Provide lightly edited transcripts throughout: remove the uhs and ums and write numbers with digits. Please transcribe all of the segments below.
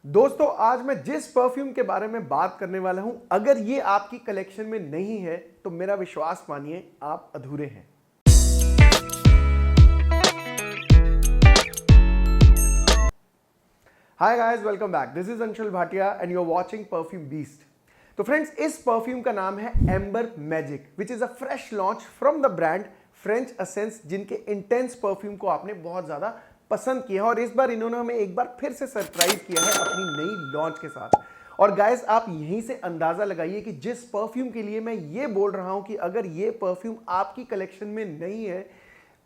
दोस्तों आज मैं जिस परफ्यूम के बारे में बात करने वाला हूं, अगर ये आपकी कलेक्शन में नहीं है तो मेरा विश्वास मानिए आप अधूरे हैं। Hi guys, welcome back. This is Anshul Bhatia and you are watching Perfume Beast. तो फ्रेंड्स, इस परफ्यूम का नाम है Amber Magic, which is a fresh launch from the brand French Essence, जिनके इंटेंस परफ्यूम को आपने बहुत ज्यादा पसंद किया है और इस बार इन्होंने हमें एक बार फिर से सरप्राइज किया है अपनी नई लॉन्च के साथ। और गाइस, आप यहीं से अंदाजा लगाइए कि जिस परफ्यूम के लिए मैं ये बोल रहा हूं कि अगर ये परफ्यूम आपकी कलेक्शन में नहीं है,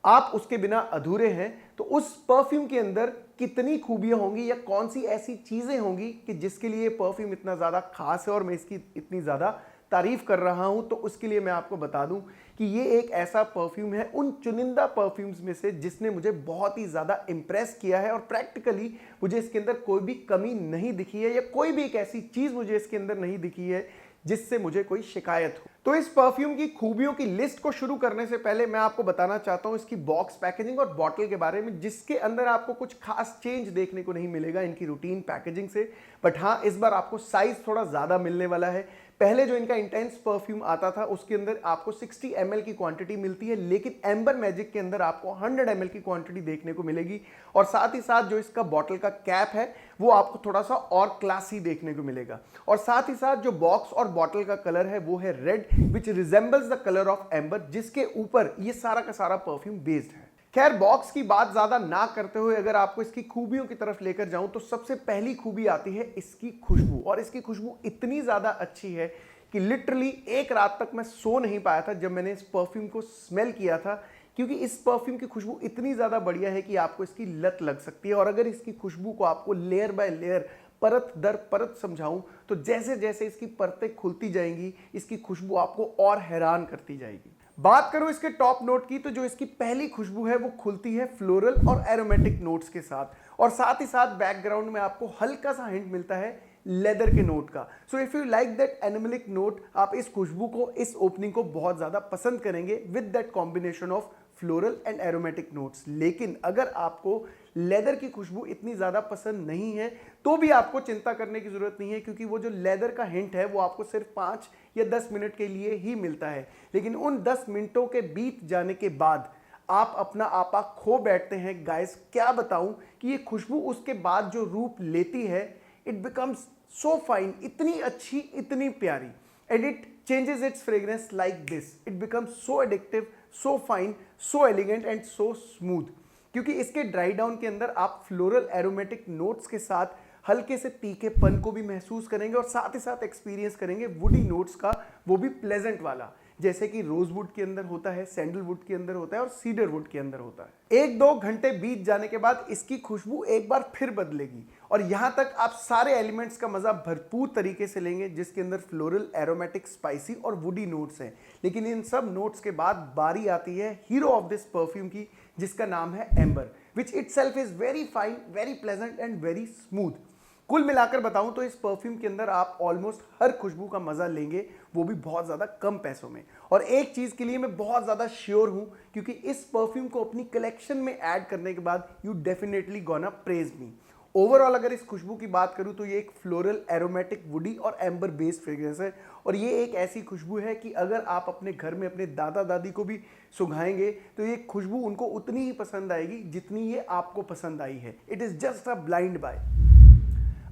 आप उसके बिना अधूरे हैं, तो उस परफ्यूम के अंदर कितनी खूबियां होंगी या कौन सी ऐसी चीजें होंगी कि जिसके लिए परफ्यूम इतना ज्यादा खास है और मैं इसकी इतनी ज्यादा तारीफ कर रहा हूं। तो उसके लिए मैं आपको बता दूं कि ये एक ऐसा परफ्यूम है उन चुनिंदा परफ्यूम्स में से जिसने मुझे बहुत ही ज्यादा इंप्रेस किया है और प्रैक्टिकली मुझे इसके अंदर कोई भी कमी नहीं दिखी है या कोई भी एक ऐसी चीज मुझे इसके अंदर नहीं दिखी है जिससे मुझे कोई शिकायत हो। तो इस परफ्यूम की खूबियों की लिस्ट को शुरू करने से पहले मैं आपको बताना चाहता हूं इसकी बॉक्स पैकेजिंग और बॉटल के बारे में, जिसके अंदर आपको कुछ खास चेंज देखने को नहीं मिलेगा इनकी रूटीन पैकेजिंग से। बट हाँ, इस बार आपको साइज थोड़ा ज्यादा मिलने वाला है। पहले जो इनका इंटेंस परफ्यूम आता था उसके अंदर आपको 60 ml की क्वांटिटी मिलती है, लेकिन एम्बर मैजिक के अंदर आपको 100 ml की क्वांटिटी देखने को मिलेगी। और साथ ही साथ जो इसका बॉटल का कैप है वो आपको थोड़ा सा और क्लासी देखने को मिलेगा। और साथ ही साथ जो बॉक्स और बॉटल का कलर है वो है red, which resembles the colour of amber, जिसके ऊपर ये सारा का सारा परफ्यूम बेस्ड है। खैर, बॉक्स की बात ज्यादा ना करते हुए अगर आपको इसकी खूबियों की तरफ लेकर जाऊं तो सबसे पहली खूबी आती है इसकी खुशबू। और इसकी खुशबू इतनी ज्यादा अच्छी है कि लिटरली एक रात तक मैं सो नहीं पाया था जब मैंने इस परफ्यूम को स्मेल किया था, क्योंकि इस परफ्यूम की खुशबू इतनी ज्यादा बढ़िया है कि आपको इसकी लत लग सकती है। और अगर इसकी खुशबू को आपको लेयर बाय लेयर, परत दर परत समझाऊं तो जैसे जैसे इसकी परतें खुलती जाएंगी इसकी खुशबू आपको और हैरान करती जाएगी। बात करूं इसके टॉप नोट की, तो जो इसकी पहली खुशबू है वो खुलती है फ्लोरल और एरोमेटिक नोट्स के साथ। और साथ ही साथ बैकग्राउंड में आपको हल्का सा हिंट मिलता है लेदर के नोट का। So if you like that animalic note, आप इस खुशबू को, इस ओपनिंग को बहुत ज्यादा पसंद करेंगे with that combination of floral and aromatic notes. लेकिन अगर आपको लेदर की खुशबू इतनी ज्यादा पसंद नहीं है तो भी आपको चिंता करने की जरूरत नहीं है, क्योंकि वो जो लेदर का हिंट है वो आपको सिर्फ 5 या 10 मिनट के लिए ही मिलता है। लेकिन उन 10 मिनटों के बीत जाने के बाद आप अपना आपा खो बैठते हैं। गाइस, क्या बताऊं कि ये खुशबू उसके बाद जो रूप लेती है, इट बिकम्स सो फाइन, इतनी अच्छी, इतनी प्यारी, and it changes its fragrance like this. It becomes so addictive, so fine, so elegant and so smooth. क्योंकि इसके ड्राई डाउन के अंदर आप फ्लोरल एरोमेटिक नोट्स के साथ हल्के से तीखेपन को भी महसूस करेंगे और साथ ही साथ एक्सपीरियंस करेंगे वुडी नोट्स का, वो भी प्लेजेंट वाला, जैसे कि रोजवुड के अंदर होता है, सैंडलवुड के अंदर होता है और सीडरवुड के अंदर होता है। 1-2 घंटे बीत जाने के बाद इसकी खुशबू एक बार फिर बदलेगी और यहां तक आप सारे एलिमेंट्स का मजा भरपूर तरीके से लेंगे, जिसके अंदर फ्लोरल, एरोमेटिक, स्पाइसी और वुडी नोट्स हैं। लेकिन इन सब नोट्स के बाद बारी आती है हीरो ऑफ दिस परफ्यूम की, जिसका नाम है amber, which itself is very fine, very pleasant and very smooth. कुल मिलाकर बताऊं तो इस परफ्यूम के अंदर आप ऑलमोस्ट हर खुशबू का मजा लेंगे, वो भी बहुत ज्यादा कम पैसों में। और एक चीज के लिए मैं बहुत ज्यादा श्योर हूं, क्योंकि इस परफ्यूम को अपनी कलेक्शन में ऐड करने के बाद you definitely gonna praise me. Overall अगर इस खुशबू की बात करूं तो ये एक फ्लोरल, एरोमेटिक, वुडी और एम्बर बेस्ड फ्रेग्रेंस है। और ये एक ऐसी खुशबू है कि अगर आप अपने घर में अपने दादा दादी को भी सुंघाएंगे तो ये खुशबू उनको उतनी ही पसंद आएगी जितनी ये आपको पसंद आई है। It is just a blind buy.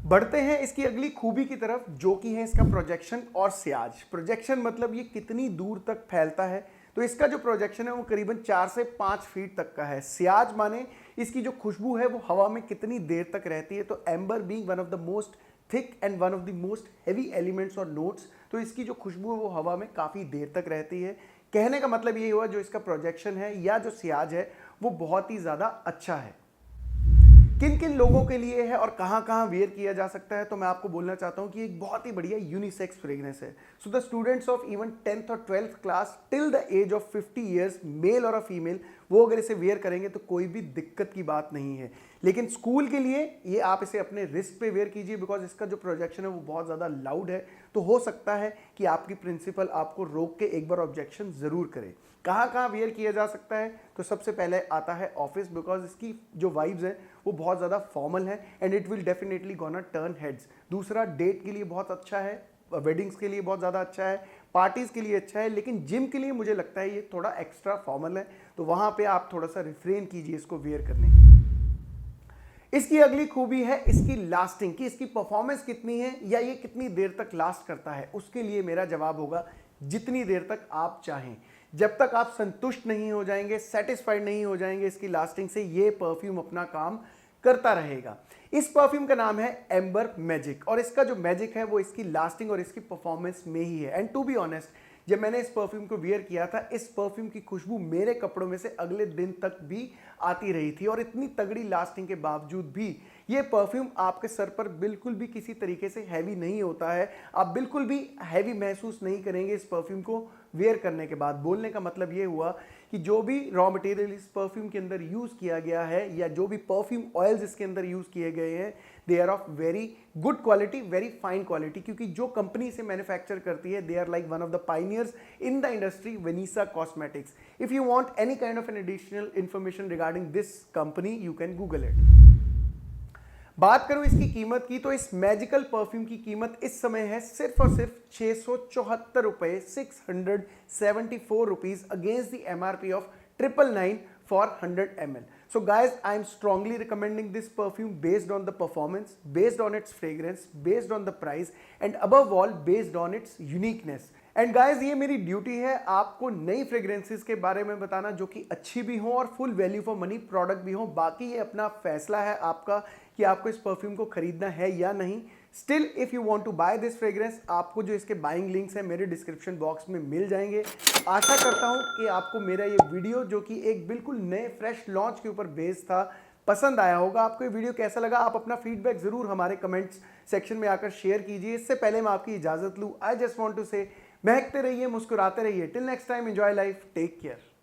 बढ़ते हैं इसकी अगली खूबी की तरफ, जो कि है इसका प्रोजेक्शन और स्याज। प्रोजेक्शन मतलब ये कितनी दूर तक फैलता है, तो इसका जो प्रोजेक्शन है वो करीबन 4 से 5 फीट तक का है। स्याज माने इसकी जो खुशबू है वो हवा में कितनी देर तक रहती है। तो amber being one of the most thick and one of the most heavy elements और नोट्स, तो इसकी जो खुशबू है वो हवा में काफ़ी देर तक रहती है। कहने का मतलब ये हुआ जो इसका प्रोजेक्शन है या जो स्याज है वो बहुत ही ज़्यादा अच्छा है। किन किन लोगों के लिए है और कहां कहां वेयर किया जा सकता है, तो मैं आपको बोलना चाहता हूं कि एक बहुत ही बढ़िया यूनिसेक्स फ्रेग्रेंस है। So the students of even 10th और 12th class till the age of 50 years, male और अ फीमेल, वो अगर इसे वेयर करेंगे तो कोई भी दिक्कत की बात नहीं है। लेकिन स्कूल के लिए ये आप इसे अपने रिस्क पे वेयर कीजिए, बिकॉज इसका जो प्रोजेक्शन है वो बहुत ज़्यादा लाउड है। तो हो सकता है कि आपकी प्रिंसिपल आपको रोक के एक बार ऑब्जेक्शन ज़रूर करे। कहाँ कहाँ वेयर किया जा सकता है, तो सबसे पहले आता है ऑफिस, बिकॉज इसकी जो वाइब्स हैं वो बहुत ज़्यादा फॉर्मल है and it will definitely gonna turn heads. दूसरा, डेट के लिए बहुत अच्छा है, वेडिंग्स के लिए बहुत ज़्यादा अच्छा है, पार्टीज़ के लिए अच्छा है, लेकिन जिम के लिए मुझे लगता है ये थोड़ा एक्स्ट्रा फॉर्मल है, तो वहाँ पे आप थोड़ा सा रिफ्रेन कीजिए इसको वेयर करने की। इसकी अगली खूबी है इसकी लास्टिंग, कि इसकी परफॉर्मेंस कितनी है या ये कितनी देर तक लास्ट करता है। उसके लिए मेरा जवाब होगा जितनी देर तक आप चाहें। जब तक आप संतुष्ट नहीं हो जाएंगे, सेटिस्फाइड नहीं हो जाएंगे इसकी लास्टिंग से, ये परफ्यूम अपना काम करता रहेगा। इस परफ्यूम का नाम है एम्बर मैजिक और इसका जो मैजिक है वो इसकी लास्टिंग और इसकी परफॉर्मेंस में ही है। एंड टू बी ऑनेस्ट, जब मैंने इस परफ्यूम को वियर किया था, इस परफ्यूम की खुशबू मेरे कपड़ों में से अगले दिन तक भी आती रही थी और इतनी तगड़ी लास्टिंग के बावजूद भी ये परफ्यूम आपके सर पर बिल्कुल भी किसी तरीके से हैवी नहीं होता है। आप बिल्कुल भी हैवी महसूस नहीं करेंगे इस परफ्यूम को वेयर करने के बाद। बोलने का मतलब ये हुआ कि जो भी रॉ मटेरियल इस परफ्यूम के अंदर यूज़ किया गया है या जो भी परफ्यूम ऑयल्स इसके अंदर यूज़ किए गए हैं, they are of very good quality, very fine quality, क्योंकि जो कंपनी इसे मैन्युफैक्चर करती है they are like one of the pioneers in the industry, Vanesa cosmetics. If you want any kind of an additional information regarding this company, you can google it. बात करूं इसकी कीमत की, तो इस मैजिकल परफ्यूम की कीमत इस समय है सिर्फ और सिर्फ 674 रुपए, 674 rupees against the MRP of 999 for 100 ml. So guys, I am strongly recommending this perfume based on the performance, based on its fragrance, based on the price and above all based on its uniqueness. And guys, ये मेरी duty है आपको नई fragrances के बारे में बताना जो कि अच्छी भी हो और full value for money product भी हो। बाकी ये अपना फैसला है आपका कि आपको इस परफ्यूम को खरीदना है या नहीं। Still if you want to buy this fragrance, आपको जो इसके बाइंग लिंक्स हैं मेरे डिस्क्रिप्शन बॉक्स में मिल जाएंगे। आशा करता हूँ कि आपको मेरा ये वीडियो, जो कि एक बिल्कुल नए फ्रेश लॉन्च के ऊपर बेस्ड था, पसंद आया होगा। आपको ये वीडियो कैसा लगा, आप अपना फीडबैक जरूर हमारे कमेंट्स सेक्शन में आकर शेयर कीजिए। इससे पहले मैं आपकी इजाजत लूँ, आई जस्ट वांट टू से महकते रहिए, मुस्कुराते रहिए। Till next time, enjoy life, take care.